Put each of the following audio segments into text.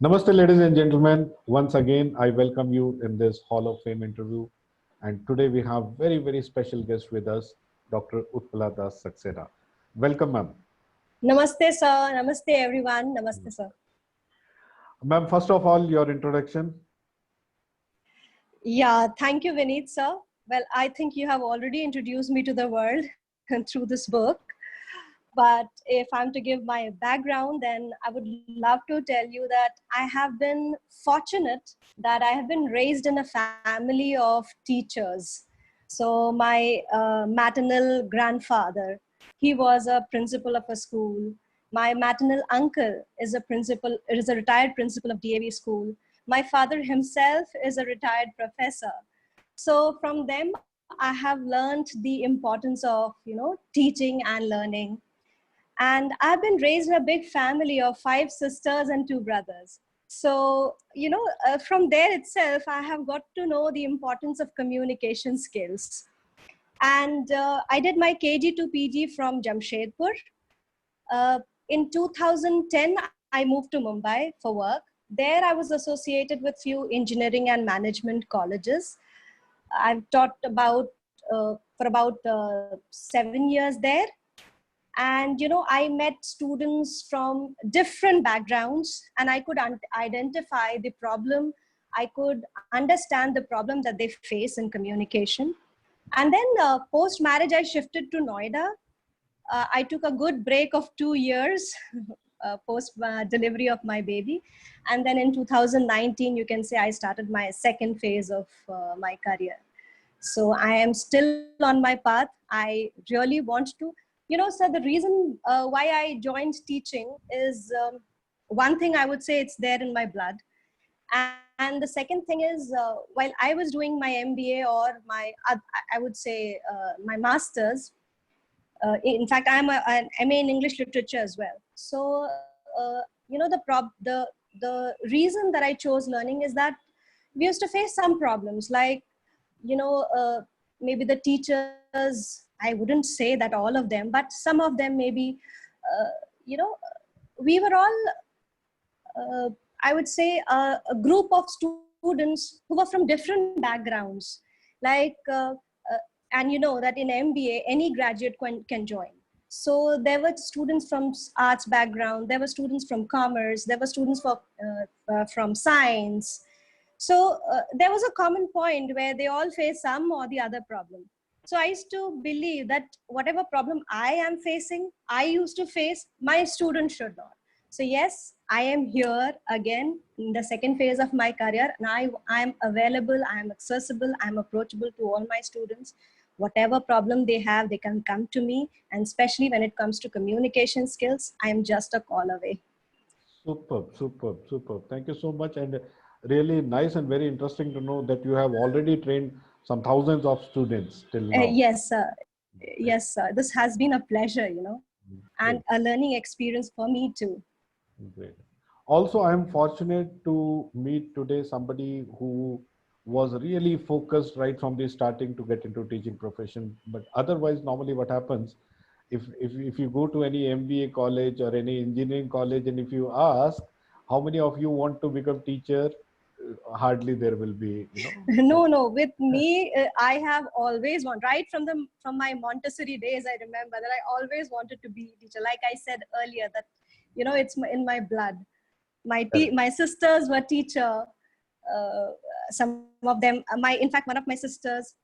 Namaste, ladies and gentlemen. Once again, I welcome you in this Hall of Fame interview. And today we have very special guest with us, Dr. Utpala Das Saxena. Welcome, ma'am. Namaste, sir. Namaste, everyone. Namaste, sir. Ma'am, first of all, your introduction. Yeah, thank you, Vineet, sir. Well, I think you have already introduced me to the world through this book. But if I'm to give my background, then I would love to tell you that I have been fortunate that I have been raised in a family of teachers. So my maternal grandfather, he was a principal of a school. My maternal uncle is a retired principal of DAV school. My father himself is a retired professor. So from them, I have learned the importance of, teaching and learning. And I've been raised in a big family of 5 sisters and 2 brothers. So, from there itself, I have got to know the importance of communication skills. And I did my KG to PG from Jamshedpur. In 2010, I moved to Mumbai for work. There, I was associated with few engineering and management colleges. I've taught for about 7 years there. And I met students from different backgrounds, and I could identify the problem. I could understand the problem that they face in communication. And then post marriage, I shifted to Noida. I took a good break of 2 years post delivery of my baby, and then in 2019, you can say, I started my second phase of my career. So I am still on my path. I really want to, sir, the reason why I joined teaching is, one thing I would say, it's there in my blood. And the second thing is, while I was doing my MBA or I would say my master's, in fact, an MA in English literature as well. So, the reason that I chose learning is that we used to face some problems, like, maybe the teachers, I wouldn't say that all of them, but some of them maybe, uh, you know, we were all, I would say, a group of students who were from different backgrounds. Like, and that in MBA, any graduate can join. So there were students from arts background, there were students from commerce, there were students from science. So there was a common point where they all face some or the other problem. So I used to believe that whatever problem I am facing, I used to face, my students should not. So yes, I am here again in the second phase of my career, and I am available, I am accessible, I am approachable to all my students. Whatever problem they have, they can come to me. And especially when it comes to communication skills, I am just a call away. Superb. Thank you so much. And really nice and very interesting to know that you have already trained some thousands of students till now. Yes, sir. Yes, sir. This has been a pleasure, and a learning experience for me too. Great. Also, I am fortunate to meet today somebody who was really focused right from the starting to get into teaching profession. But otherwise, normally what happens, if you go to any MBA college or any engineering college, and if you ask how many of you want to become teacher, hardly there will be, No. With me, I have always wanted, right from my Montessori days, I remember that I always wanted to be a teacher. Like I said earlier, that it's in my blood. My sisters were teacher. Some of them, in fact, one of my sisters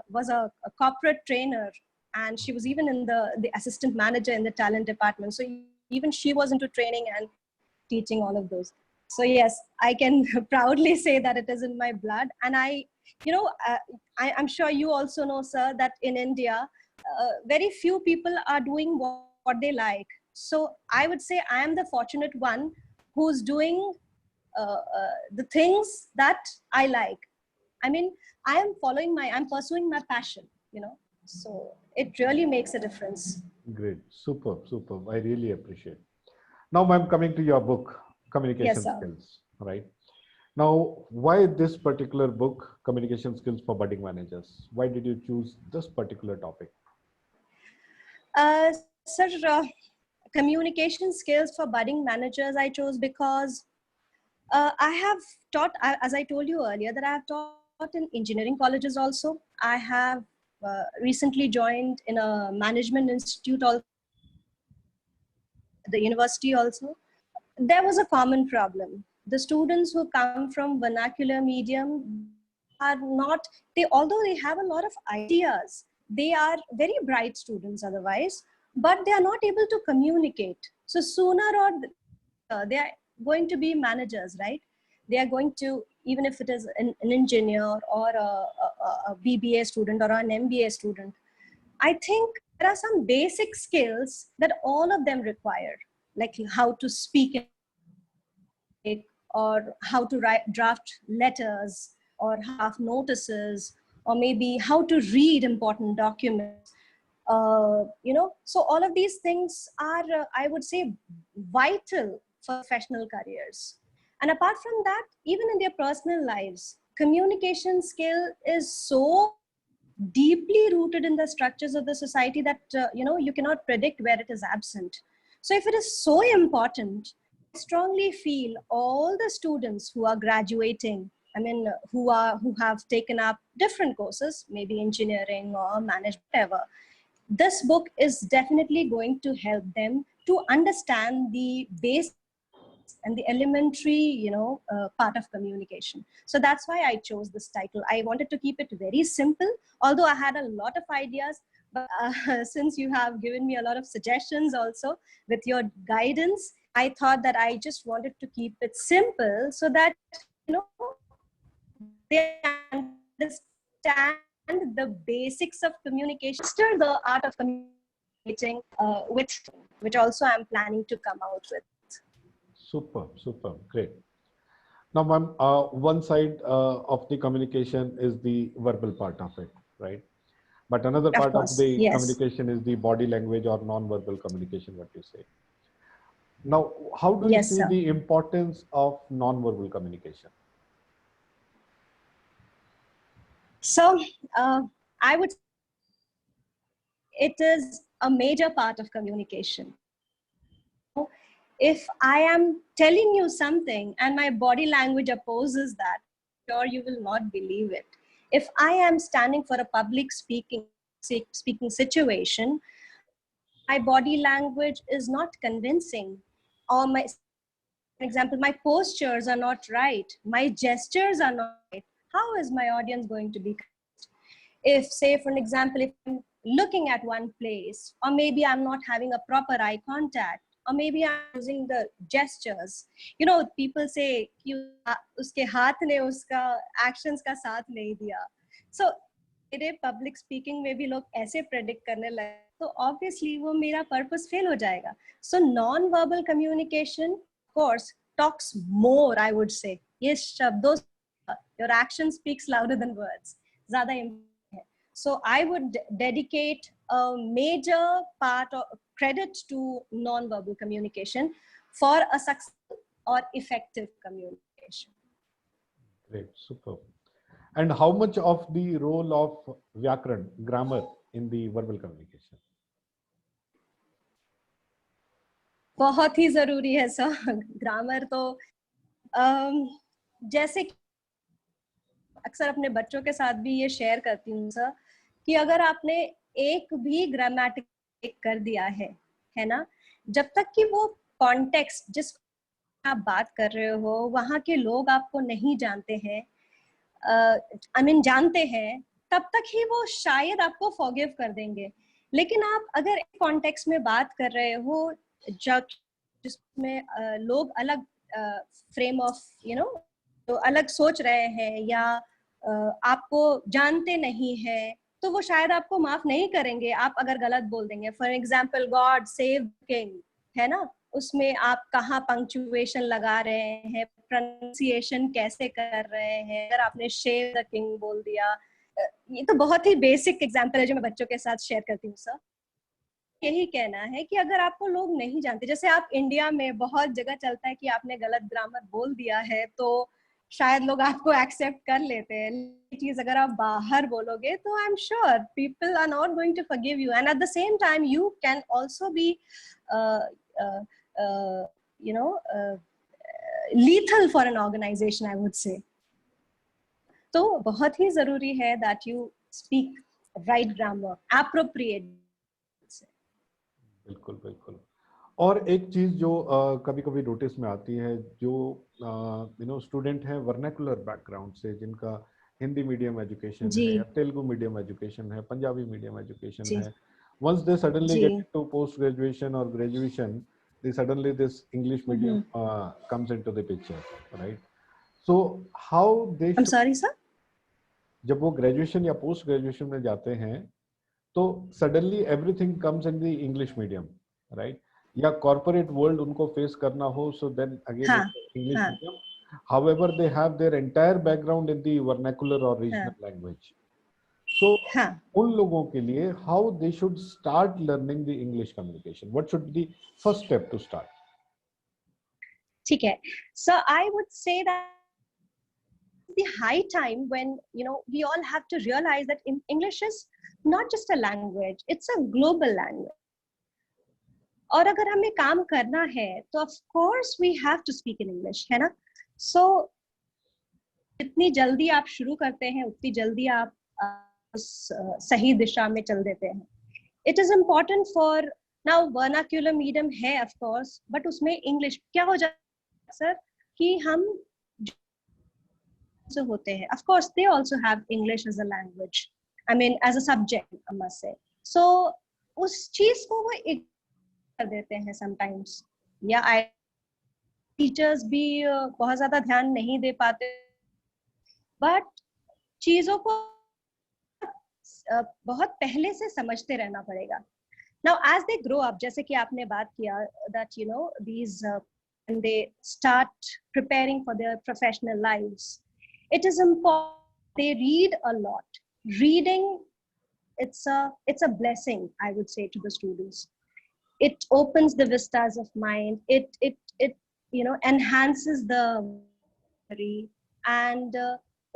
was a corporate trainer, and she was even in the assistant manager in the talent department. So even she was into training and teaching, all of those. So yes, I can proudly say that it is in my blood. And I'm sure you also know, sir, that in India, very few people are doing what they like. So I would say I am the fortunate one who's doing the things that I like. I mean, I'm pursuing my passion, so it really makes a difference. Great. Superb. I really appreciate. Now, ma'am, coming to your book, Communication Skills, right? Now, why this particular book, Communication Skills for Budding Managers? Why did you choose this particular topic? Sir, communication skills for budding managers I chose because I have taught, as I told you earlier, that I have taught in engineering colleges also. I have recently joined in a management institute, also, the university also. There was a common problem. The students who come from vernacular medium are not, they, although they have a lot of ideas, they are very bright students otherwise, but they are not able to communicate. So sooner or they are going to be managers, right? They are going to, even if it is an engineer or a BBA student or an MBA student, I think there are some basic skills that all of them require, like how to speak or how to write, draft letters or have notices, or maybe how to read important documents. So all of these things are, I would say, vital for professional careers. And apart from that, even in their personal lives, communication skill is so deeply rooted in the structures of the society that you cannot predict where it is absent. So if it is so important, I strongly feel all the students who are graduating, I mean, who have taken up different courses, maybe engineering or management, whatever, this book is definitely going to help them to understand the base and the elementary, part of communication. So that's why I chose this title. I wanted to keep it very simple, although I had a lot of ideas. But since you have given me a lot of suggestions also with your guidance, I thought that I just wanted to keep it simple so that, you know, they understand the basics of communication, master the art of communicating with, which also I'm planning to come out with. Super, super, great. Now, ma'am, one side of the communication is the verbal part of it, right? But another Of part of course, the yes. communication is the body language or non-verbal communication, what you say. Now, how do you Yes, see sir. the importance of non-verbal communication? So I would say it is a major part of communication. If I am telling you something and my body language opposes that, sure you will not believe it. If I am standing for a public speaking situation, my body language is not convincing, or my, for example, my postures are not right, my gestures are not right, how is my audience going to be? If, say, for an example, if I'm looking at one place, or maybe I'm not having a proper eye contact, or maybe I'm using the gestures, people say कि उसके हाथ ने उसका actions का साथ नहीं दिया. So मेरे पब्लिक स्पीकिंग में भी लोग ऐसे प्रेडिक्ट करने लगे, तो ऑब्वियसली वो मेरा पर्पस फेल हो जाएगा. So non verbal communication course talks more, I would say, ये शब्दों, your action speaks louder than words, ज्यादा है. So I would dedicate a major part of credit to non-verbal communication for a successful or effective communication. Great, super. And how much of the role of Vyakran, grammar, in the verbal communication? बहुत ही जरूरी है sir grammar तो. जैसे कि अक्सर अपने बच्चों के साथ भी ये शेयर करती हूँ सर, कि अगर आपने एक भी ग्रामेटिक कर दिया है ना, जब तक कि वो कॉन्टेक्स्ट जिस आप बात कर रहे हो वहाँ के लोग आपको नहीं जानते हैं, जानते हैं, तब तक ही वो शायद आपको फॉरगिव कर देंगे. लेकिन आप अगर एक कॉन्टेक्स्ट में बात कर रहे हो जब जिसमें लोग अलग फ्रेम ऑफ तो अलग सोच रहे हैं, या आपको जानते नहीं है, तो वो शायद आपको माफ नहीं करेंगे आप अगर गलत बोल देंगे. For example, God save king है ना, उसमें आप कहाँ पंक्चुएशन लगा रहे हैं, प्रोनाउंसिएशन कैसे कर रहे हैं, अगर आपने शेव द किंग बोल दिया. ये तो बहुत ही बेसिक एग्जाम्पल है जो मैं बच्चों के साथ शेयर करती हूँ सर. यही कहना है कि अगर आपको लोग नहीं जानते, जैसे आप इंडिया में बहुत जगह चलता है कि आपने गलत ग्रामर बोल दिया है तो शायद लोग आपको एक्सेप्ट कर लेते हैं. ये चीज अगर आप बाहर बोलोगे तो I am sure people are not going to forgive you, and at the same time you can also be you know lethal for an organization, I would say. तो बहुत ही जरूरी है that you speak right grammar, appropriate. बिल्कुल बिल्कुल। और एक चीज जो कभी कभी नोटिस में आती है, जो स्टूडेंट है वर्नाकुलर बैकग्राउंड से, जिनका हिंदी मीडियम एजुकेशन जी है या तेलुगु मीडियम एजुकेशन है, पंजाबी मीडियम एजुकेशन जी है, once they suddenly ji get into post graduation or graduation, they suddenly this English medium comes into the picture, right? So how they I'm should, sorry sir. जब वो graduation या post graduation में जाते हैं, तो suddenly everything comes in the English medium, right? या corporate world उनको face करना हो, सो देन अगेन हाँ इट्स इंग्लिश हाँ medium, however they have their entire background in the vernacular or हाँ regional language. So हाँ उन लोगों के लिए how they should start learning the English communication, what should be the first step to start? ठीक है. So I would say that the high time when we all have to realize that English is not just a language, it's a global language. और अगर हमें काम करना है तो of course we have to speak in English, है ना? So जितनी जल्दी आप शुरू करते हैं उतनी जल्दी आप उस सही दिशा में चल देते हैं. It is important for now vernacular medium है of course, but उसमें English क्या हो जाता है सर कि हम जो होते हैं, of course they also have English as a language, I mean as a subject I must say. So उस चीज को वो कर देते हैं sometimes, या टीचर्स भी बहुत ज्यादा ध्यान नहीं दे पाते, बट चीजों को बहुत पहले से समझते रहना पड़ेगा. Now as they grow up, जैसे कि आपने बात किया that these when they start preparing for their professional lives, it is important they read a lot. Reading, it's a blessing, I would say, to the students. It opens the vistas of mind, it enhances the vocabulary, and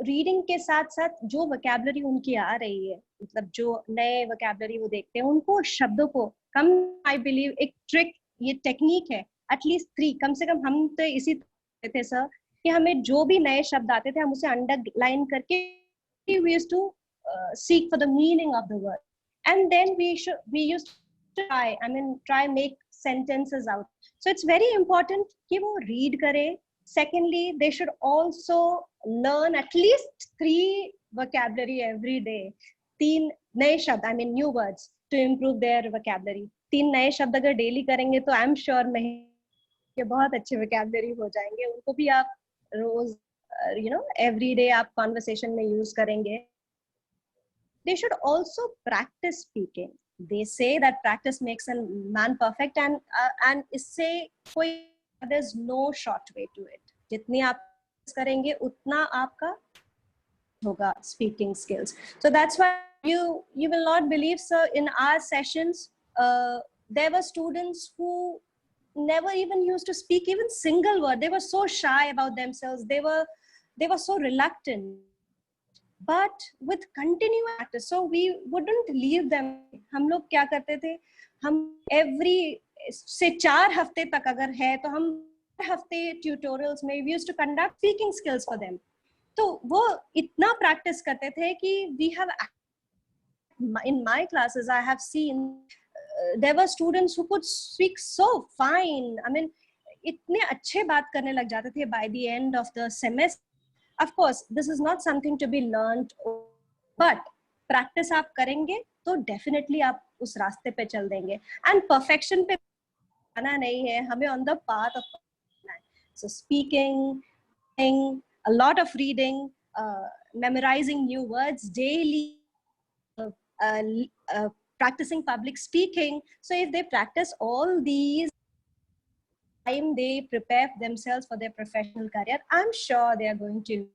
reading के साथ साथ जो vocabulary उनकी आ रही है, मतलब जो नए वोकैबुलरी वो देखते हैं, उनको शब्दों को कम, आई बिलीव एक ट्रिक, ये टेक्निक है, एटलीस्ट 3 कम से कम. हम तो इसी थे सर कि हमें जो भी नए शब्द आते थे हम उसे अंडरलाइन करके we used to seek for the meaning of the word, and then we used to try make sentences out. So it's very important कि वो read करे. Secondly, they should also learn at least 3 vocabulary every day. 3 नए शब्द, I mean new words, to improve their vocabulary. 3 नए शब्द अगर daily करेंगे तो I'm sure के बहुत अच्छे vocabulary हो जाएंगे. उनको भी आप रोज every day आप conversation में use करेंगे. They should also practice speaking. They say that practice makes a man perfect, and इससे कोई, there's no short way to it. जितनी आप करेंगे उतना आपका होगा speaking skills. So that's why you will not believe, sir, in our sessions there were students who never even used to speak even single word. They were so shy about themselves, they were so reluctant, but with continuous practice, so we wouldn't leave them. हम लोग क्या करते थे, हम every से 4 हफ्ते तक अगर है तो हम हफ्ते ट्यूटोरियल्स में we used to conduct speaking skills for them. तो वो इतना प्रैक्टिस करते थे कि we have, in my classes I have seen there were students who could speak so fine. I mean इतने अच्छे बात करने लग जाते थे by the end of the semester. Of course this is not something to be learned, but practice आप करेंगे तो definitely आप उस रास्ते पे चल देंगे. And perfection पे आना नहीं है, हमें on the path of. So speaking, a lot of reading, memorizing new words daily, practicing public speaking. So if they practice all these time, they prepare themselves for their professional career, I'm sure they are going to.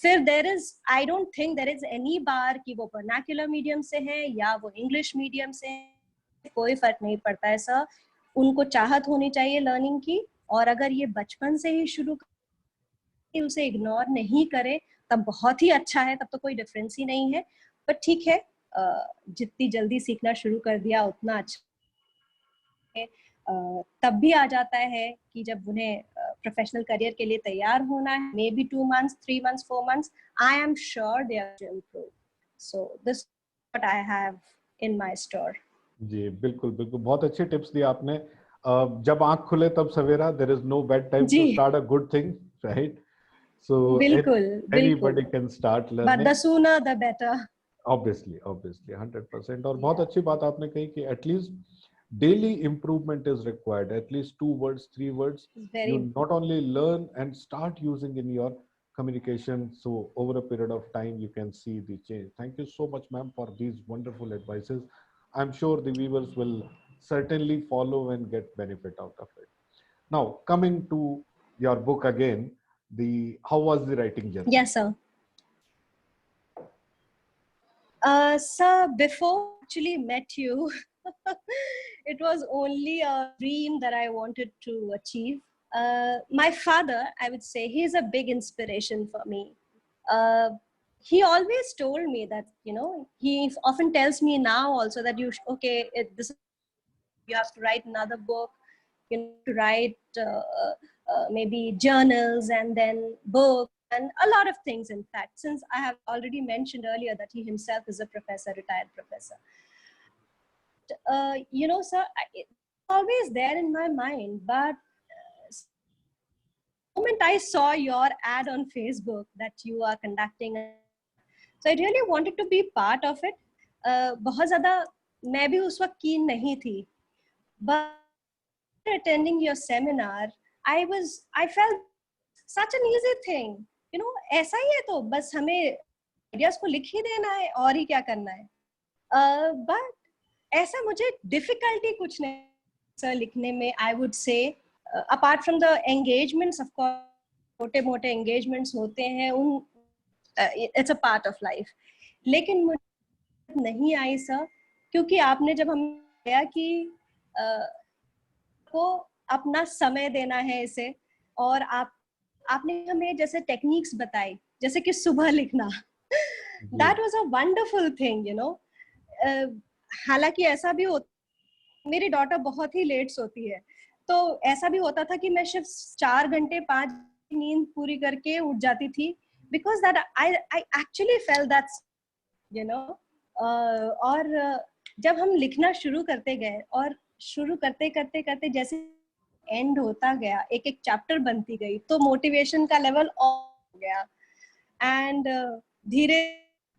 फिर there is, I don't think there is any बार कि वो vernacular medium से है या वो English medium से है, कोई फर्क नहीं पड़ता है सर. उनको चाहत होनी चाहिए लर्निंग की, और अगर ये बचपन से ही शुरू उसे इग्नोर नहीं करे तब बहुत ही अच्छा है, तब तो कोई डिफरेंस ही नहीं है. पर ठीक है, जितनी जल्दी सीखना शुरू कर दिया उतना अच्छा है. तब भी आ जाता है कि जब उन्हें प्रोफेशनल करियर के लिए तैयार होना है, may be 2 months, 3 months, 4 months, I am sure they are to improve. So this is what I have in my store. जी बिल्कुल बिल्कुल, बहुत अच्छे टिप्स दिए आपने। जब आंख खुले तब सवेरा, there is no bad time जी to start a good thing, right? So बिल्कुल बिल्कुल, anybody can start but learning. the sooner the better. Obviously obviously 100%। और बहुत Yeah, अच्छी बात आपने कही कि at least daily improvement is required, at least 2 words 3 words it's you very not only learn and start using in your communication, so over a period of time you can see the change. Thank you so much, ma'am, for these wonderful advices. I'm sure the viewers will certainly follow and get benefit out of it. Now coming to your book again, the how was the writing journey? yes sir. Sir, before I actually met you, it was only a dream that I wanted to achieve. My father, I would say, he's a big inspiration for me. Uh, he always told me that, you know, he often tells me now also that okay, this is, you have to write another book, you know, to write maybe journals and then books and a lot of things. In fact, since I have already mentioned earlier that he himself is a professor, retired professor. You know, sir, it's always there in my mind, but the moment I saw your ad on Facebook that you are conducting, so I really wanted to be part of it. बहुत ज़्यादा मैं भी उस वक्त keen नहीं थी, but attending your seminar, I felt such an easy thing. You know, ऐसा ही है तो बस हमें ideas को लिख ही देना है और ही क्या करना है. But ऐसा मुझे difficulty कुछ नहीं सर लिखने में. I would say apart from the engagements, of course, छोटे-मोटे engagements होते हैं, उन it's a part of life. लेकिन मुझे नहीं आई सर, क्योंकि आपने जब हमें बताया कि को अपना समय देना है इसे, और आपने हमें जैसे टेक्निक्स बताई, जैसे कि सुबह लिखना, that was a wonderful thing, you know. हालांकि ऐसा भी होता, मेरी डॉटर बहुत ही लेट सोती है, तो ऐसा भी होता था कि मैं सिर्फ 4 घंटे 5 नींद पूरी करके उठ जाती थी, because that I actually felt that, you know. और जब हम लिखना शुरू करते गए और शुरू करते करते करते जैसे एंड होता गया, एक एक चैप्टर बनती गई, तो मोटिवेशन का लेवल और हो गया. एंड धीरे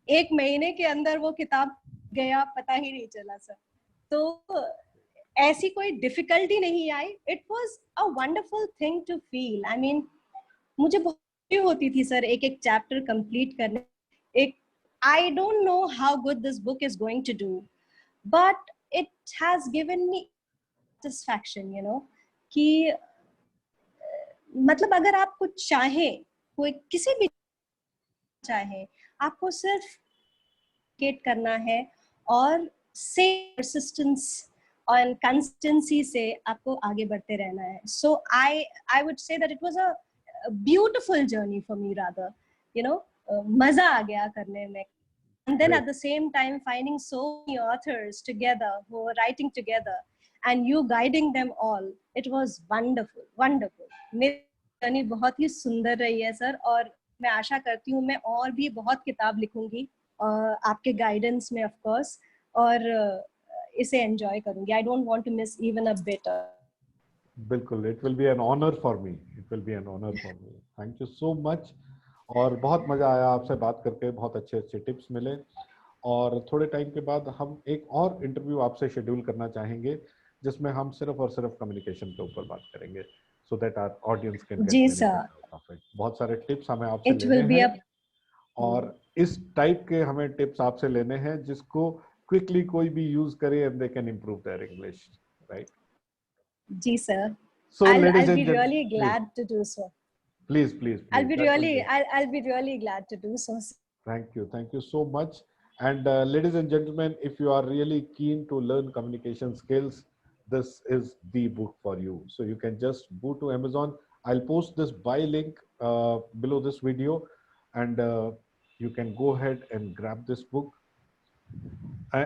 1 महीने के अंदर वो किताब गया, पता ही नहीं चला सर. तो ऐसी कोई डिफिकल्टी नहीं आई. It was a wonderful thing to feel. I mean, मुझे बहुत खुशी होती थी सर एक एक चैप्टर कंप्लीट करने. एक I don't know how good this book is going to do, but it has given me satisfaction, you know, कि मतलब अगर आप कुछ चाहें, कोई किसी भी चाहे, आपको सिर्फ गेट करना है और से persistence और consistency से आपको आगे बढ़ते रहना है. So I would say that it was a beautiful journey for me rather, you know. मजा आ गया करने में. And then at the same time finding so many authors together who were writing together and you guiding them all, it was wonderful. मेरी journey बहुत ही सुंदर रही है sir, और मैं आशा करती हूँ मैं और भी बहुत किताब लिखूंगी आपके गाइडेंस में, ऑफ कोर्स, और इसे एंजॉय करूंगी. I don't want to miss even a bit. बिल्कुल, it will be an honour for me, it will be an honour for me. Thank you so much. और बहुत मजा आया आपसे बात करके, बहुत अच्छे अच्छे टिप्स मिले. और थोड़े टाइम के बाद हम एक और इंटरव्यू आपसे शेड्यूल करना चाहेंगे, जिसमें हम सिर्फ और सिर्फ कम्युनिकेशन के ऊपर बात करेंगे, so that our audience can get जी benefit sir, out of it. बहुत सारे टिप्स हमें आपसे इट लेने विल बी हैं, अ. और इस टाइप के हमें टिप्स आपसे लेने हैं जिसको क्विकली कोई भी यूज करे and they can improve their English, right? जी sir, So, ladies I'll and be really gentlemen, please, glad to do so. please, that will be. I'll be really glad to do so. Thank you so much. And ladies and gentlemen, if you are really keen to learn communication skills, this is the book for you. So you can just go to Amazon. I'll post this buy link below this video, and you can go ahead and grab this book.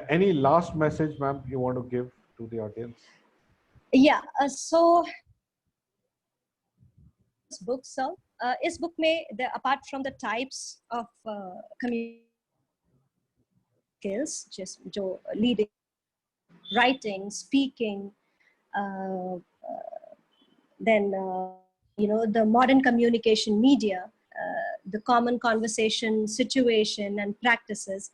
Any last message, ma'am, you want to give to the audience? Yeah, so this book, sir. इस book में, apart from the types of communication skills, just जो leading, writing, speaking, uh, then the modern communication media, the common conversation situation and practices.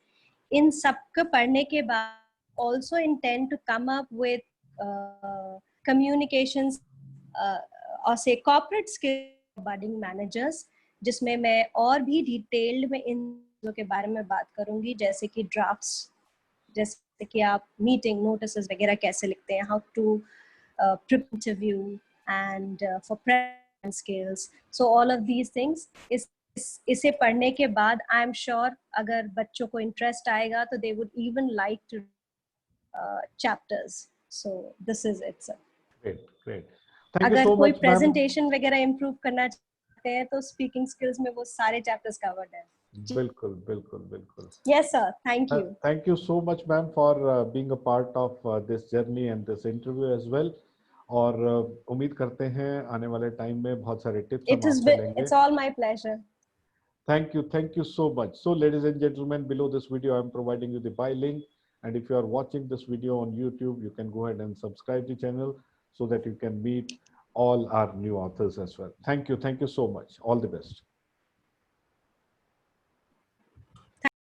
In सबको पढ़ने के बाद also intend to come up with communications or say corporate skills budding managers, जिसमें मैं और भी detailed में इन चीज़ों के बारे में बात करूंगी, जैसे कि ड्राफ्ट्स, जैसे कि आप मीटिंग नोटिस वगैरह कैसे लिखते हैं, how to interview and for present skills. So all of these things इसे पढ़ने के बाद आई एम श्योर अगर बच्चों को इंटरेस्ट आएगा तो they would even like two chapters. So this is it sir. Great. Thank you अगर सो कोई मच. प्रेजेंटेशन वगैरह इम्प्रूव करना चाहते हैं तो स्पीकिंग स्किल्स में वो सारे चैप्टर्स कवर्ड है. बिल्कुल. Yes sir, thank you. Thank you so much ma'am for being a part of this journey and this interview as well. और उम्मीद करते हैं आने वाले टाइम में बहुत सारे टिप्स हम आपसे लेंगे. It's all my pleasure. Thank you so much. So ladies and gentlemen, below this video I am providing you the buy link, and if you are watching this video on YouTube, you can go ahead and subscribe the channel so that you can meet all our new authors as well. Thank you so much. All the best.